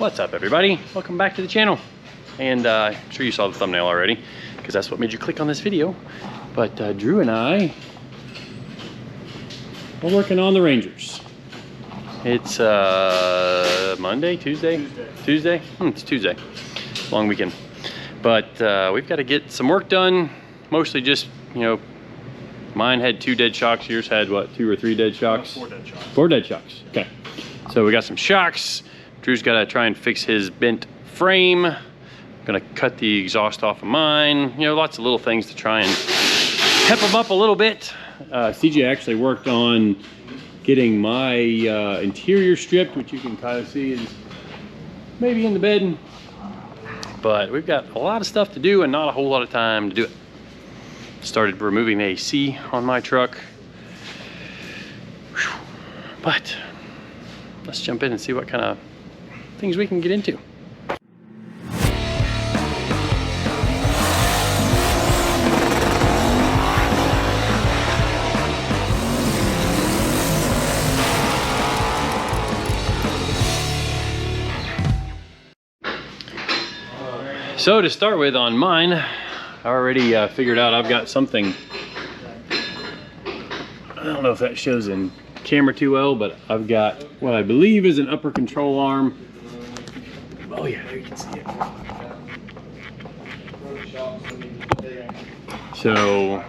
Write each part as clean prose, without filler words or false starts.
What's up, everybody? Welcome back to the channel. And I'm sure you saw the thumbnail already, because that's what made you click on this video. But Drew and I are working on the Rangers. It's Monday, Tuesday? Tuesday? It's Tuesday. Long weekend. But we've got to get some work done. Mostly just, you know, mine had 2 dead shocks. Yours had what, 2 or 3 dead shocks? 4 dead shocks. 4 dead shocks. Okay. So we got some shocks. Drew's got to try and fix his bent frame. I'm gonna cut the exhaust off of mine. You know, lots of little things to try and pep them up a little bit. CJ actually worked on getting my interior stripped, which you can kind of see is maybe in the bed. But we've got a lot of stuff to do and not a whole lot of time to do it. Started removing the AC on my truck. Whew. But let's jump in and see what kind of things we can get into. So to start with, on mine, I already figured out I've got something. I don't know if that shows in camera too well, but I've got what I believe is an upper control arm. Oh yeah, there you can see it. So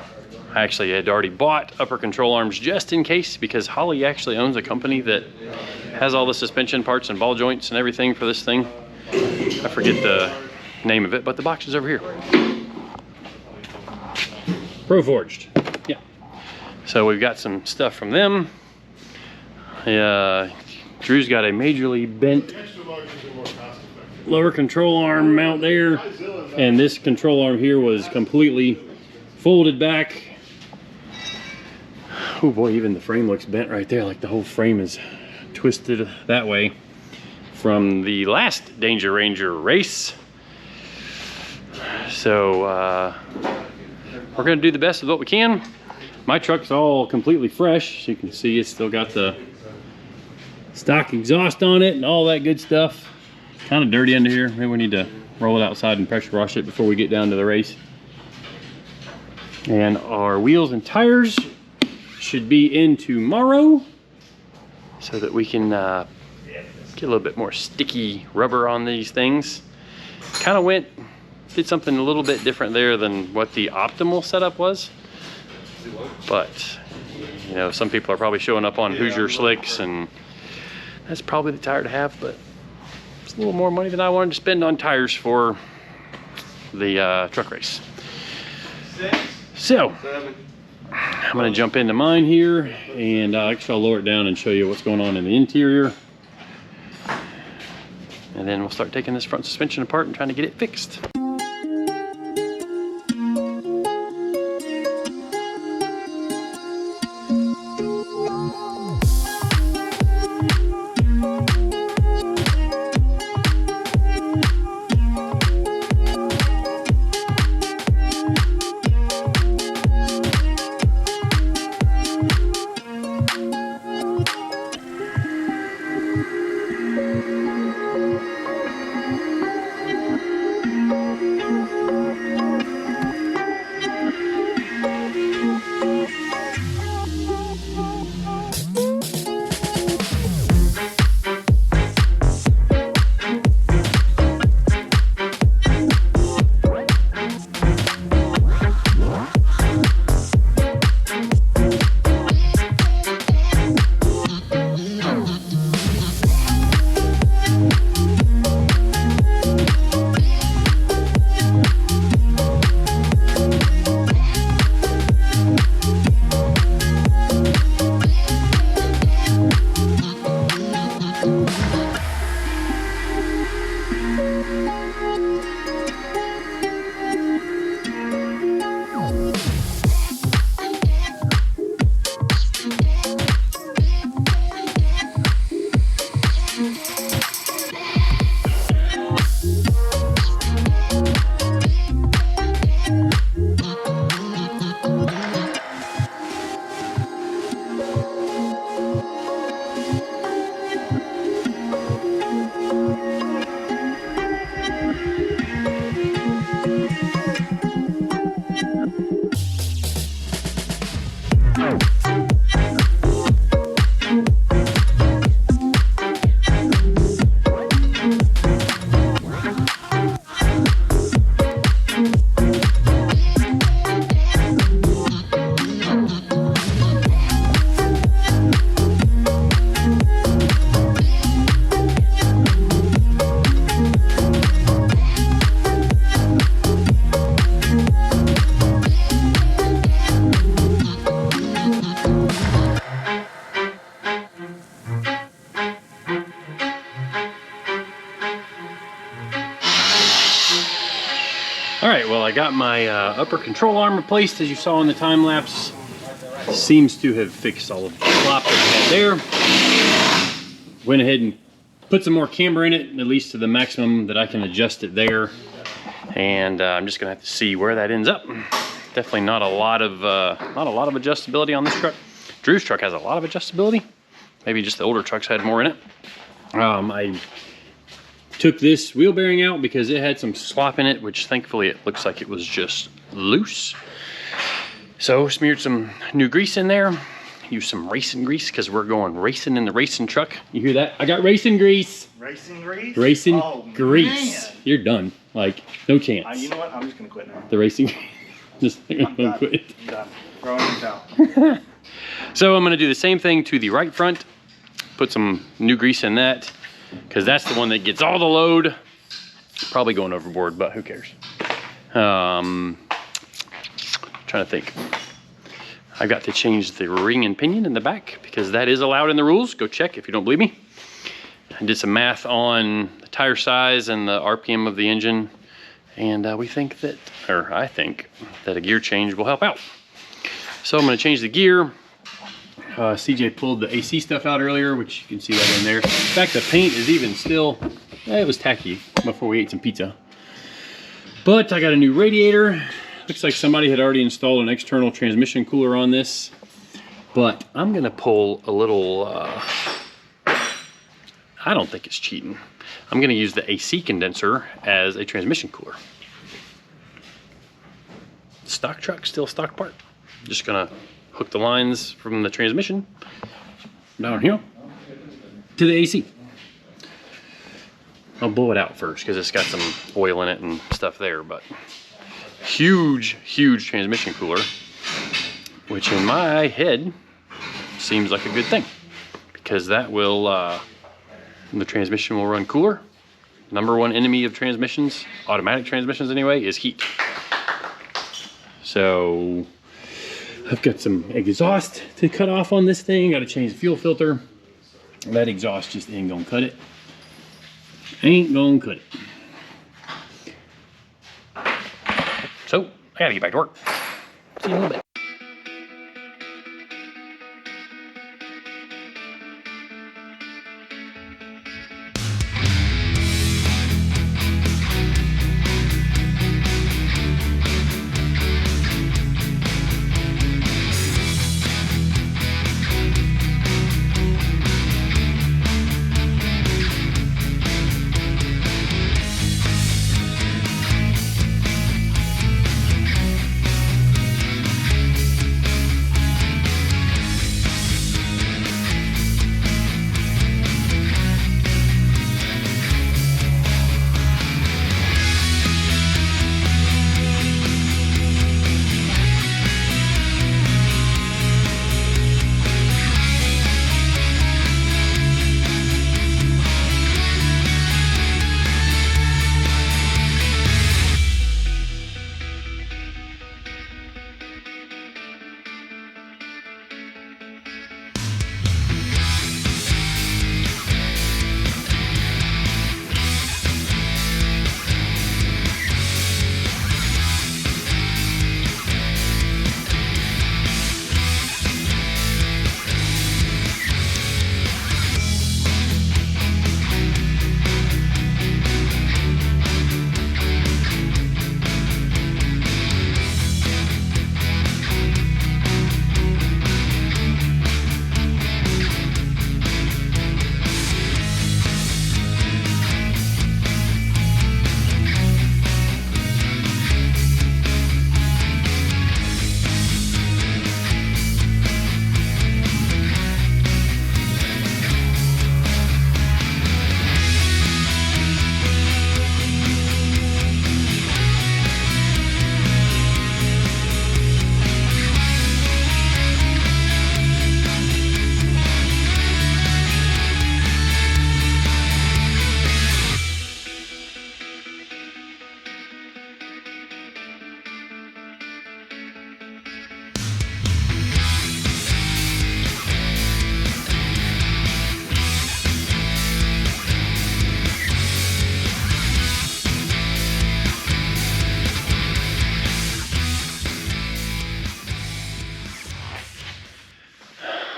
I actually had already bought upper control arms just in case, because Holley actually owns a company that has all the suspension parts and ball joints and everything for this thing. I forget the name of it, but the box is over here. Pro Forged. Yeah. So we've got some stuff from them. Drew's got a majorly bent lower control arm mount there, and this control arm here was completely folded back. Oh boy, even the frame looks bent right there, like the whole frame is twisted that way from the last Danger Ranger race. So we're gonna do the best of what we can. My truck's all completely fresh, so you can see it's still got the stock exhaust on it and all that good stuff. Kind of dirty under here. Maybe we need to roll it outside and pressure wash it before we get down to the race. And our wheels and tires should be in tomorrow, so that we can get a little bit more sticky rubber on these things. Kind of did something a little bit different there than what the optimal setup was. But, you know, some people are probably showing up on Hoosier slicks, and that's probably the tire to have, but it's a little more money than I wanted to spend on tires for the truck race. So, I'm gonna jump into mine here, and actually I'll lower it down and show you what's going on in the interior. And then we'll start taking this front suspension apart and trying to get it fixed. All right, well, I got my upper control arm replaced, as you saw in the time lapse. Seems to have fixed all of the flop that I had there. Went ahead and put some more camber in it, at least to the maximum that I can adjust it there. And I'm just gonna have to see where that ends up. Definitely not a lot of adjustability on this truck. Drew's truck has a lot of adjustability. Maybe just the older trucks had more in it. I took this wheel bearing out because it had some slop in it, which thankfully it looks like it was just loose. So smeared some new grease in there. Used some racing grease because we're going racing in the racing truck. You hear that? I got racing grease. Racing grease? Racing Man. grease. You're done. Like, no chance. You know what? I'm just gonna quit now. The racing. Just I'm gonna quit. I'm done. Throwing it down. So I'm gonna do the same thing to the right front. Put some new grease in that because that's the one that gets all the load. Probably going overboard, but who cares? Trying to think. I've got to change the ring and pinion in the back because that is allowed in the rules. Go check if you don't believe me. I did some math on the tire size and the RPM of the engine, and we think that, or I think that a gear change will help out. So I'm going to change the gear. CJ pulled the AC stuff out earlier, which you can see that in there. In fact, the paint is even still, it was tacky before we ate some pizza. But I got a new radiator. Looks like somebody had already installed an external transmission cooler on this. But I'm gonna pull a little, I don't think it's cheating. I'm gonna use the AC condenser as a transmission cooler. Stock truck, still stock part. Just gonna hook the lines from the transmission down here to the AC. I'll blow it out first because it's got some oil in it and stuff there, but huge transmission cooler, which in my head seems like a good thing because that will, the transmission will run cooler. Number one enemy of transmissions, automatic transmissions anyway, is heat. So I've got some exhaust to cut off on this thing. Got to change the fuel filter. That exhaust just ain't gonna cut it. Ain't gonna cut it. So I gotta get back to work. See you in a little bit.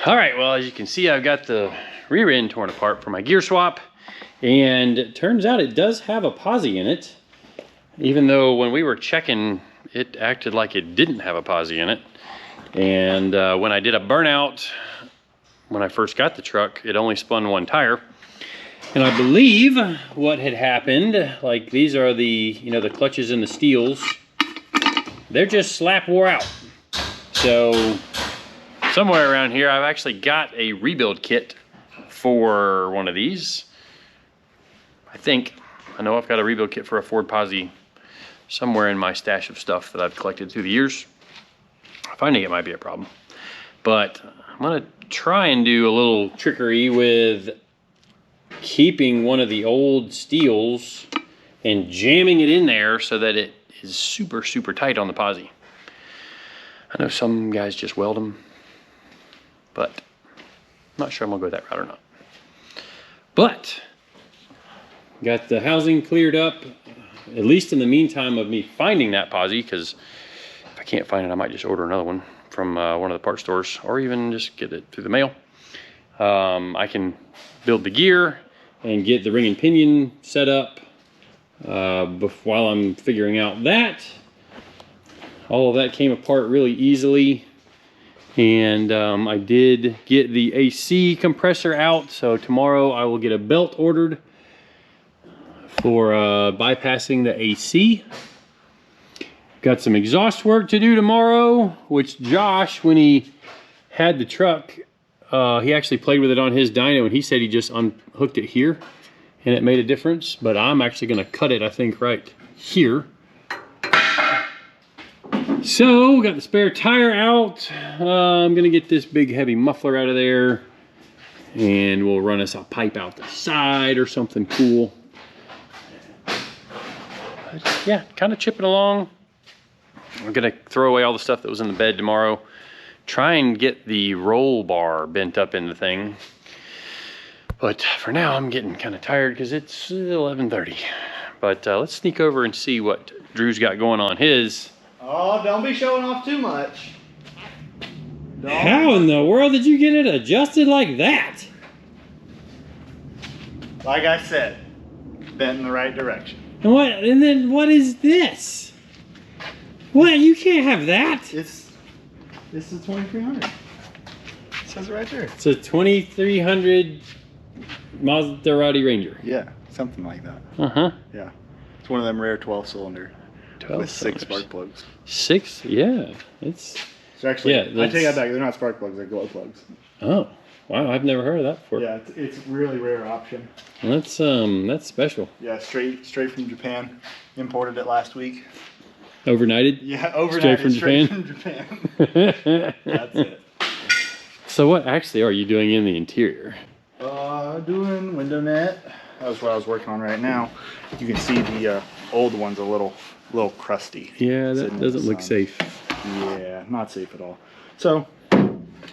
All right, well, as you can see, I've got the rear end torn apart for my gear swap, and it turns out it does have a posi in it, even though when we were checking, it acted like it didn't have a posi in it. And when I did a burnout, when I first got the truck, it only spun one tire. And I believe what had happened, like these are the, you know, the clutches and the steels, they're just slap wore out. So somewhere around here, I've actually got a rebuild kit for one of these. I know I've got a rebuild kit for a Ford Posi somewhere in my stash of stuff that I've collected through the years. Finding it might be a problem. But I'm gonna try and do a little trickery with keeping one of the old steels and jamming it in there so that it is super, super tight on the posi. I know some guys just weld them, but I'm not sure I'm gonna go that route or not. But got the housing cleared up, at least in the meantime of me finding that posi, because if I can't find it, I might just order another one from one of the parts stores, or even just get it through the mail. I can build the gear and get the ring and pinion set up while I'm figuring out that. All of that came apart really easily. And I did get the AC compressor out, so tomorrow I will get a belt ordered for bypassing the AC. Got some exhaust work to do tomorrow, which Josh, when he had the truck, he actually played with it on his dyno, and he said he just unhooked it here and it made a difference. But I'm actually gonna cut it, I think, right here. So, got the spare tire out. I'm gonna get this big heavy muffler out of there, and we'll run us a pipe out the side or something cool. But yeah, kind of chipping along. I'm gonna throw away all the stuff that was in the bed tomorrow. Try and get the roll bar bent up in the thing. But for now, I'm getting kind of tired because it's 11:30. But let's sneak over and see what Drew's got going on his. Oh, don't be showing off too much. How in the world did you get it adjusted like that? Like I said, bent in the right direction. And what? And then what is this? What? You can't have that. This is 2300. It says it right there. It's a 2300 Maserati Ranger. Yeah, something like that. Uh-huh. Yeah. It's one of them rare 12-cylinder. 12 with 6 cylinders. spark plugs. 6? Yeah. It's... So actually, Yeah, I take that back. They're not spark plugs, they're glow plugs. Oh. Wow, I've never heard of that before. Yeah, it's really rare option. That's special. Yeah, straight from Japan. Imported it last week. Overnighted? Yeah, overnight straight from Japan. That's it. So what actually are you doing in the interior? Doing window net. That's what I was working on right now. You can see the old one's a little crusty. Yeah, that doesn't look safe. Yeah, not safe at all. So,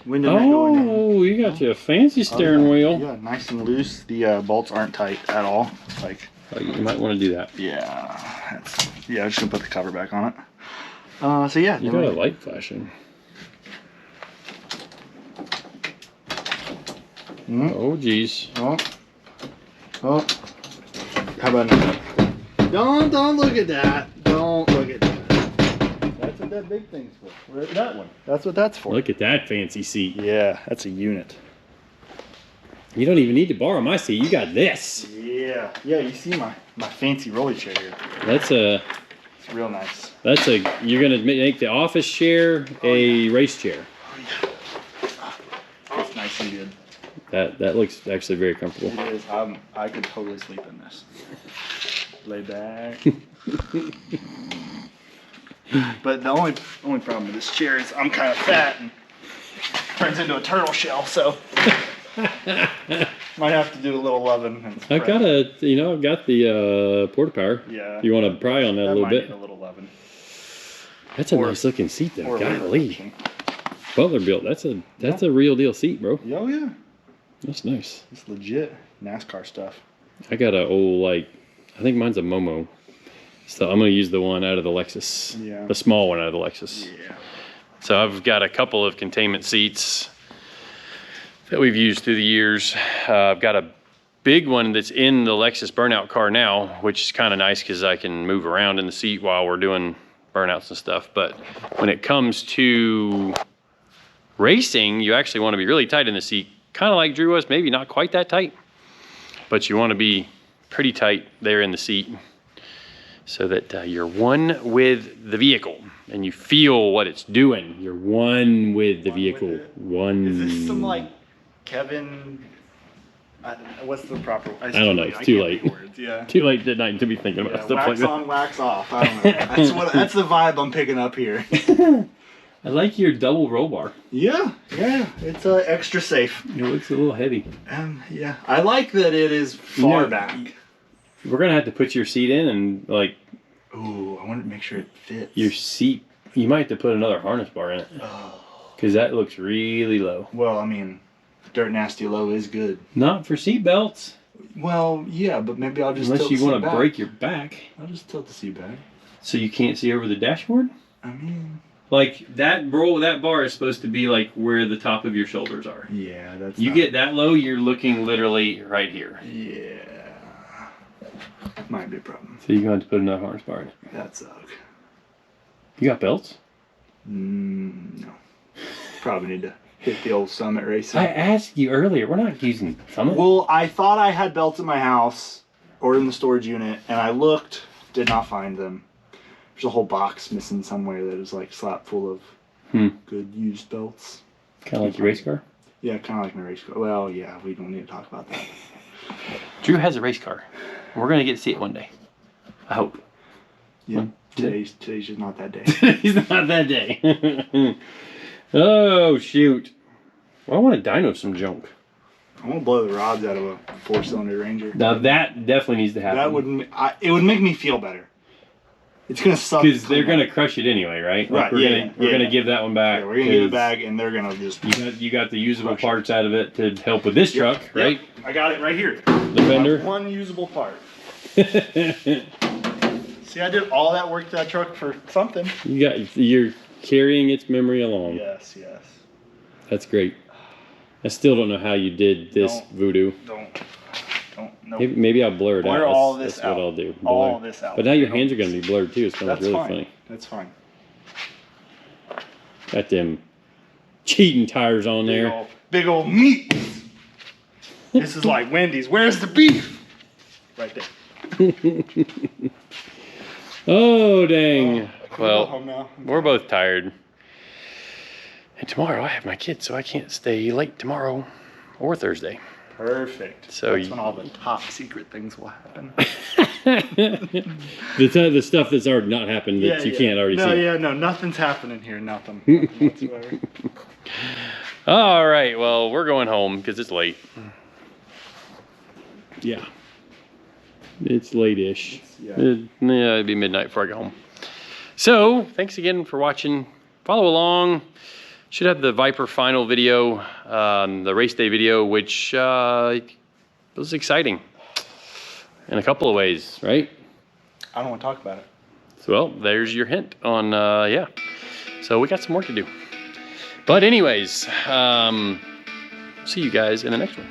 window net going in. Oh, you got you a fancy steering wheel. Yeah, nice and loose. The bolts aren't tight at all. Like, oh, you might want to do that. yeah, I'm just gonna put the cover back on it. So yeah, You got a light flashing. Oh, geez. Oh. How about now? Don't look at that. Don't look at that. That's what that big thing's for. That one. That's what that's for. Look at that fancy seat. Yeah, that's a unit. You don't even need to borrow my seat. You got this. Yeah. Yeah, you see my fancy rolly chair here. That's a... It's real nice. That's a... You're going to make the office chair a race chair. It's nice and good. That looks actually very comfortable. It is. I could totally sleep in this. Lay back. But the only problem with this chair is I'm kind of fat and turns into a turtle shell, so might have to do a little loving. I've got I've got the porta power. Yeah. You want to pry on that a little might bit? need a little loving. That's a nice looking seat though. Or a little Golly. loving. Butler built. That's a real deal seat, bro. Oh yeah. That's nice. It's legit NASCAR stuff. I got a old I think mine's a Momo. So I'm gonna use the one out of the Lexus. Yeah. The small one out of the Lexus. Yeah. So I've got a couple of containment seats. that we've used through the years. I've got a big one that's in the Lexus burnout car now, which is kind of nice because I can move around in the seat while we're doing burnouts and stuff. But when it comes to racing, you actually want to be really tight in the seat, kind of like Drew was, maybe not quite that tight, but you want to be pretty tight there in the seat so that you're one with the vehicle and you feel what it's doing. You're one with the vehicle. One. Is this some like Kevin? What's the proper? I don't know. It's too late. Yeah. Too late at night to be thinking about stuff like that. Wax on, wax off. I don't know. That's the vibe I'm picking up here. I like your double roll bar. Yeah, it's extra safe. It looks a little heavy. Yeah, I like that it is far back. We're gonna have to put your seat in and like. Ooh, I want to make sure it fits. Your seat. You might have to put another harness bar in it. Because that looks really low. Well, I mean, dirt nasty low is good. Not for seat belts. Well, yeah, but maybe I'll just unless you want to break your back. I'll just tilt the seat back. So you can't see over the dashboard? I mean, like that bar is supposed to be like where the top of your shoulders are. Yeah, that's. You get that low, you're looking literally right here. Yeah. Might be a problem. So you're going to put another harness bar in it. That sucks. You got belts? No. Probably need to hit the old Summit racing. I asked you earlier. We're not using Summit. Well, I thought I had belts in my house or in the storage unit, and I looked, did not find them. There's a whole box missing somewhere that is like slap full of good used belts. Kind of like your race car? Yeah, kind of like my race car. Well, yeah, we don't need to talk about that. Drew has a race car. We're going to get to see it one day. I hope. Yeah, today's just not that day. Today's not that day. Oh, shoot. Well, I want to dyno some junk. I want to blow the rods out of a 4-cylinder Ranger. Now, that definitely needs to happen. That would, it would make me feel better. It's going to suck. Because they're going to crush it anyway, right? Like Right, we're going to give that one back. Yeah, we're going to give it back, and they're going to just... You got the usable parts out of it to help with this truck, right? Yep. I got it right here. The fender? One usable part. See, I did all that work to that truck for something. You're carrying its memory along. Yes, yes. That's great. I still don't know how you did this voodoo. Don't. Maybe I'll blur it out. Blur all this that's out. what I'll do. All this out. But now your hands are going to be blurred too. It's going to look really funny. That's fine. Got them cheating tires on there. Big old meat. This is like Wendy's. Where's the beef? Right there. Oh, dang. Go home now. We're both tired. And tomorrow I have my kids, so I can't stay late tomorrow or Thursday. Perfect. So that's when all the top secret things will happen. the stuff that's already not happened that you can't already see. No, nothing's happening here. Nothing whatsoever. All right, well, we're going home because it's late. Yeah. It's late-ish. It'd be midnight before I get home. So, thanks again for watching. Follow along. Should have the Viper final video, the race day video, which was exciting in a couple of ways, right? I don't want to talk about it. So, well, there's your hint on, yeah. So we got some work to do. But anyways, see you guys in the next one.